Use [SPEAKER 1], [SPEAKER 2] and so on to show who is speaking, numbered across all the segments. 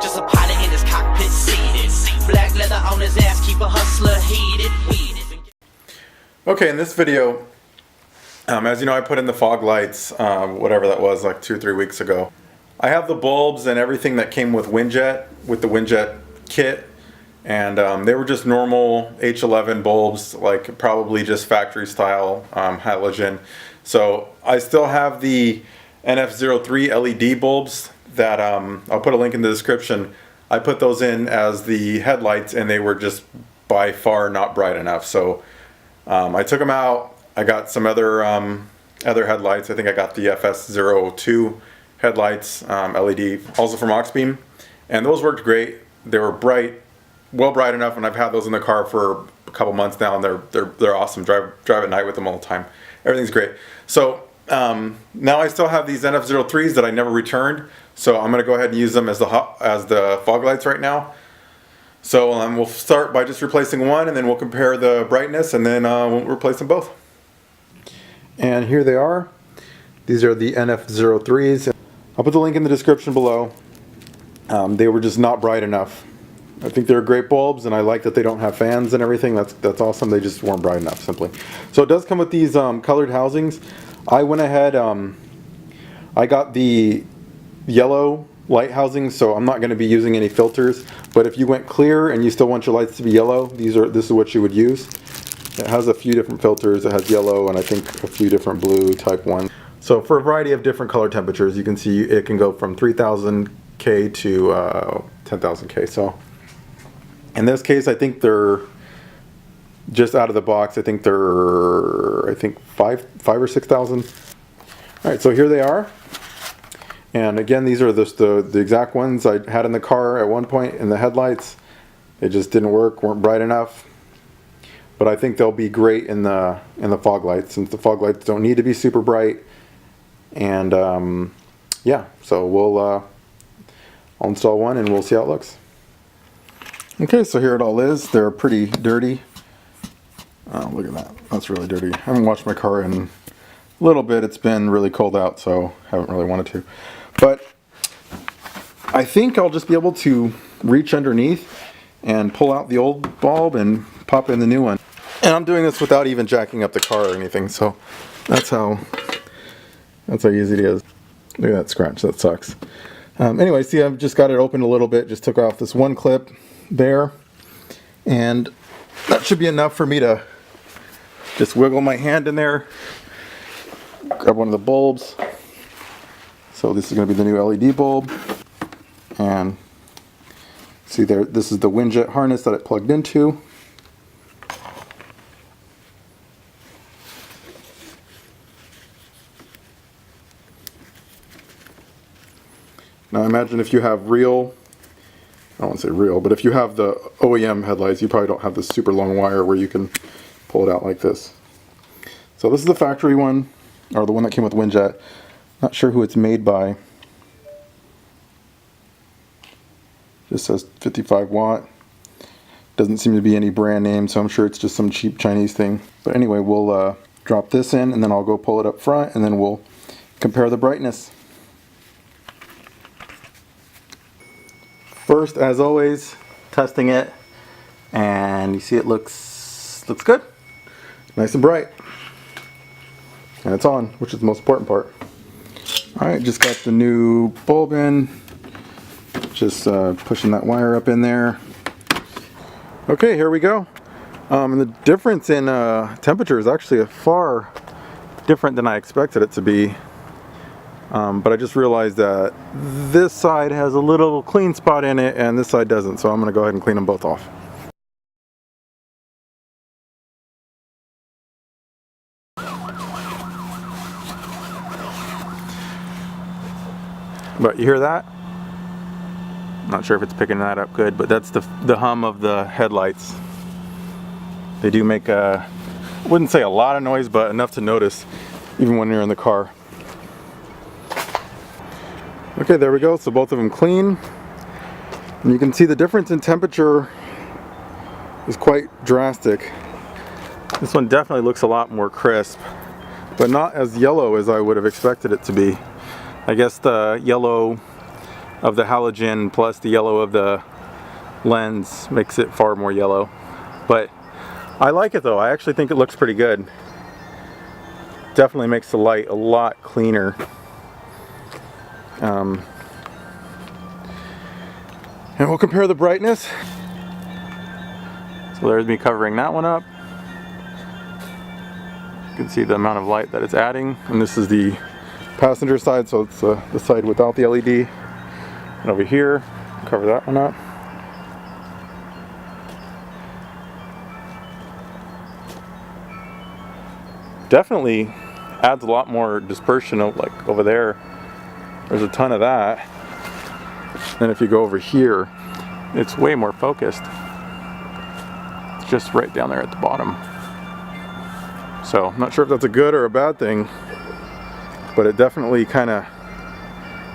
[SPEAKER 1] Just a pilot in his cockpit seated. Black leather on his ass, keep a hustler heated.
[SPEAKER 2] Okay, in this video, as you know, I put in the fog lights, whatever that was, like 2 or 3 weeks ago. I have the bulbs and everything that came with Winjet, with the Winjet kit, and they were just normal H11 bulbs, like probably just factory style halogen. So I still have the NF03 LED bulbs that I'll put a link in the description. I put those in as the headlights, and they were just by far not bright enough. So I took them out. I got some other headlights. I think I got the FS02 headlights, LED, also from Auxbeam, and those worked great. They were bright, well bright enough, and I've had those in the car for a couple months now, and they're awesome. Drive at night with them all the time. Everything's great. So now I still have these NF03s that I never returned, so I'm going to go ahead and use them as the fog lights right now. So we'll start by just replacing one, and then we'll compare the brightness, and then we'll replace them both. And here they are. These are the NF03s. I'll put the link in the description below. They were just not bright enough. I think they're great bulbs, and I like that they don't have fans and everything. That's awesome. They just weren't bright enough, simply. So it does come with these colored housings. I went ahead, I got the yellow light housings, so I'm not going to be using any filters. But if you went clear and you still want your lights to be yellow, this is what you would use. It has a few different filters. It has yellow and I think a few different blue type ones. So for a variety of different color temperatures, you can see it can go from 3000 K to 10,000 K. So in this case, I think they're just out of the box. I think they're five or 6,000. All right, so here they are. And again, these are the exact ones I had in the car at one point in the headlights. They just didn't work, weren't bright enough. But I think they'll be great in the fog lights, since the fog lights don't need to be super bright. And yeah, so I'll install one and we'll see how it looks. Okay, so here it all is. They're pretty dirty. Oh, look at that. That's really dirty. I haven't washed my car in a little bit. It's been really cold out, so I haven't really wanted to. But I think I'll just be able to reach underneath and pull out the old bulb and pop in the new one. And I'm doing this without even jacking up the car or anything, so that's how easy it is. Look at that scratch, that sucks. Anyway, see, I've just got it opened a little bit, just took off this one clip there, and that should be enough for me to just wiggle my hand in there, grab one of the bulbs. So this is going to be the new LED bulb, and see there, this is the Winjet harness that it plugged into. Now imagine if you have real, I won't say real, but if you have the OEM headlights, you probably don't have this super long wire where you can pull it out like this. So this is the factory one, or the one that came with Winjet. Not sure who it's made by. Just says 55 watt. Doesn't seem to be any brand name, so I'm sure it's just some cheap Chinese thing. But anyway, we'll drop this in, and then I'll go pull it up front, and then we'll compare the brightness. First, as always, testing it, and you see it looks good, nice and bright, and it's on, which is the most important part. All right, just got the new bulb in, just pushing that wire up in there. Okay, here we go. And the difference in temperature is actually far different than I expected it to be. But I just realized that this side has a little clean spot in it and this side doesn't, so I'm going to go ahead and clean them both off. But you hear that? Not sure if it's picking that up good, but that's the hum of the headlights. They do make I wouldn't say a lot of noise, but enough to notice even when you're in the car. Okay, there we go. So both of them clean. And you can see the difference in temperature is quite drastic. This one definitely looks a lot more crisp, but not as yellow as I would have expected it to be. I guess the yellow of the halogen plus the yellow of the lens makes it far more yellow. But I like it though. I actually think it looks pretty good. Definitely makes the light a lot cleaner. And we'll compare the brightness. So there's me covering that one up. You can see the amount of light that it's adding. And this is the passenger side, so it's the side without the LED. And over here, cover that one up. Definitely adds a lot more dispersion, like over there. There's a ton of that. Then if you go over here, it's way more focused. It's just right down there at the bottom. So I'm not sure if that's a good or a bad thing, but it definitely kind of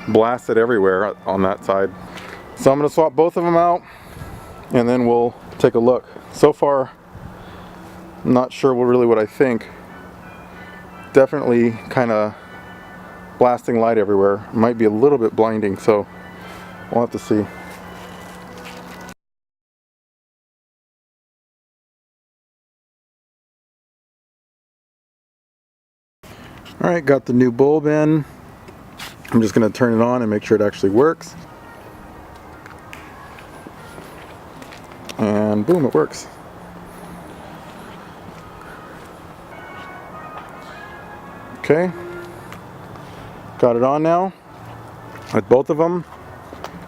[SPEAKER 2] blasted everywhere on that side. So I'm going to swap both of them out and then we'll take a look. So far, I'm not sure really what I think. Definitely kind of blasting light everywhere. It might be a little bit blinding, so we'll have to see. Alright, got the new bulb in. I'm just going to turn it on and make sure it actually works. And boom, it works. Okay, got it on now with both of them,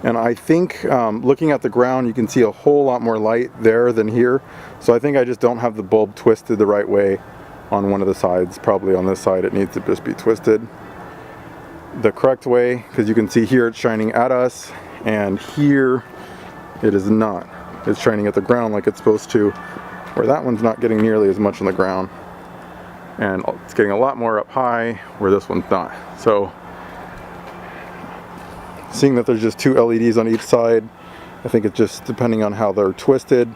[SPEAKER 2] and I think looking at the ground you can see a whole lot more light there than here, so I think I just don't have the bulb twisted the right way on one of the sides. Probably on this side it needs to just be twisted the correct way, because you can see here it's shining at us and here it is not. It's shining at the ground like it's supposed to, where that one's not getting nearly as much on the ground. And it's getting a lot more up high where this one's not. So seeing that there's just two LEDs on each side, I think it's just depending on how they're twisted,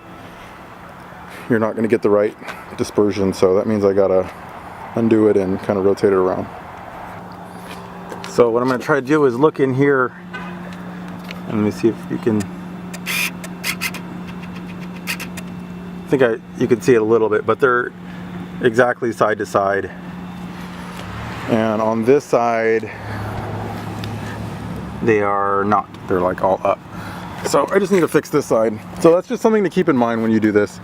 [SPEAKER 2] you're not going to get the right dispersion. So that means I gotta undo it and kind of rotate it around. So what I'm going to try to do is look in here and let me see if you can. I think you can see it a little bit, but they're exactly side to side, and on this side they are not. They're like all up. So I just need to fix this side. So that's just something to keep in mind when you do this.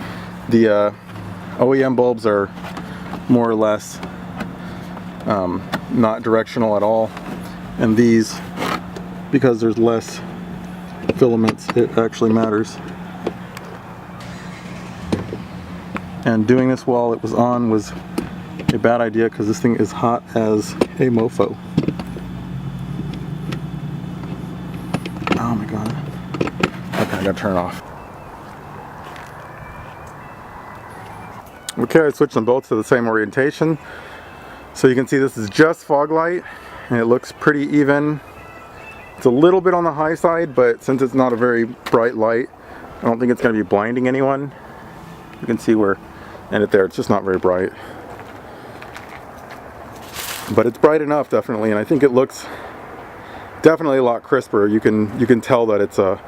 [SPEAKER 2] The OEM bulbs are more or less not directional at all, and these, because there's less filaments, it actually matters. And doing this while it was on was a bad idea because this thing is hot as a mofo. Oh my god. Okay, I gotta turn it off. Okay, I switched them both to the same orientation. So you can see this is just fog light and it looks pretty even. It's a little bit on the high side, but since it's not a very bright light, I don't think it's going to be blinding anyone. You can see where and it there, it's just not very bright, but it's bright enough definitely, and I think it looks definitely a lot crisper. You can tell that it's an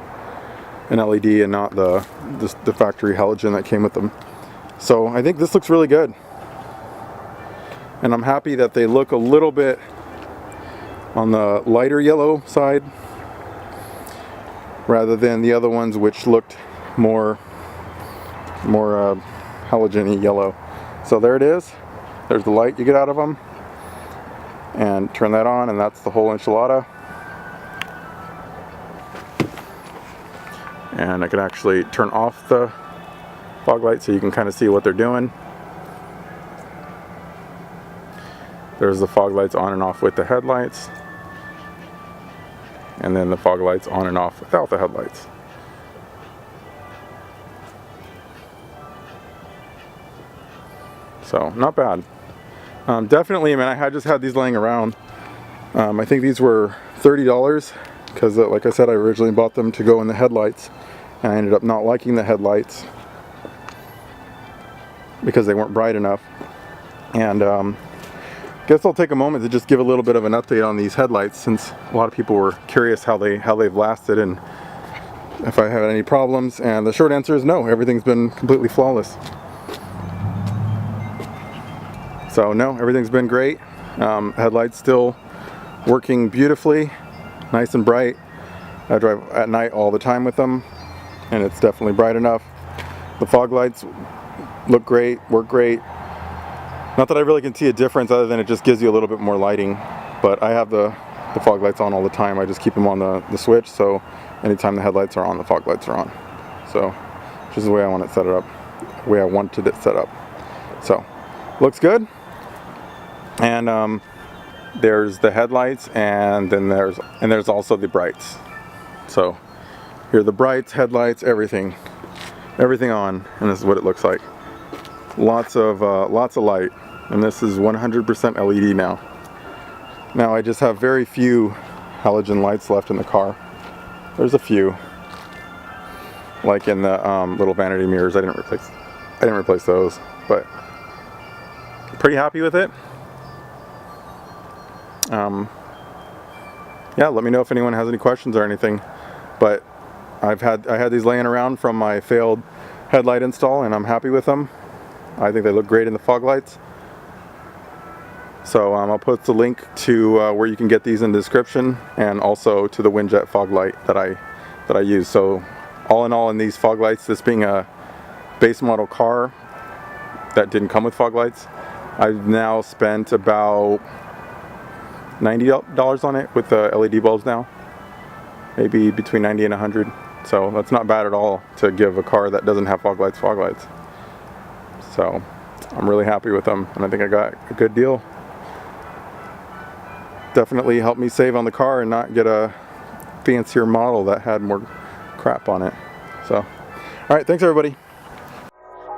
[SPEAKER 2] LED and not the factory halogen that came with them. So I think this looks really good, and I'm happy that they look a little bit on the lighter yellow side rather than the other ones which looked more halogen-y yellow. So there it is. There's the light you get out of them, and turn that on, and that's the whole enchilada. And I can actually turn off the fog light so you can kind of see what they're doing. There's the fog lights on and off with the headlights, and then the fog lights on and off without the headlights. So not bad. Definitely, I mean, I just had these laying around. I think these were $30 because, like I said, I originally bought them to go in the headlights, and I ended up not liking the headlights because they weren't bright enough. And guess I'll take a moment to just give a little bit of an update on these headlights, since a lot of people were curious how they've lasted and if I had any problems, and the short answer is no, everything's been completely flawless. So no, everything's been great. Headlights still working beautifully, nice and bright. I drive at night all the time with them, and it's definitely bright enough. The fog lights look great, work great. Not that I really can see a difference other than it just gives you a little bit more lighting, but I have the fog lights on all the time. I just keep them on the switch, so anytime the headlights are on, the fog lights are on. So which is the way I want it set up, the way I wanted it set up. So looks good. And there's the headlights, and then there's also the brights. So here are the brights, headlights, everything on, and this is what it looks like. Lots of light, and this is 100% LED now. Now I just have very few halogen lights left in the car. There's a few, like in the little vanity mirrors. I didn't replace those, but pretty happy with it. Yeah, let me know if anyone has any questions or anything. But I had these laying around from my failed headlight install, and I'm happy with them. I think they look great in the fog lights. So I'll put the link to where you can get these in the description, and also to the Winjet Fog Light that I use. So all in all, in these fog lights, this being a base model car that didn't come with fog lights, I've now spent about $90 on it with the LED bulbs now. Maybe between 90 and 100. So that's not bad at all to give a car that doesn't have fog lights. So I'm really happy with them, and I think I got a good deal. Definitely helped me save on the car and not get a fancier model that had more crap on it. So, alright, thanks everybody.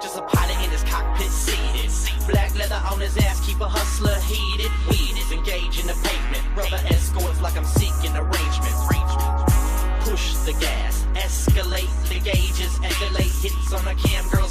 [SPEAKER 1] Just a pilot in his cockpit seated. Black leather on his ass, keep a hustler heated. Weed is engaged in the pavement. Brother escorts like I'm seeking arrangement. Push the gas, escalate the gauges, escalate hits on the cam girl.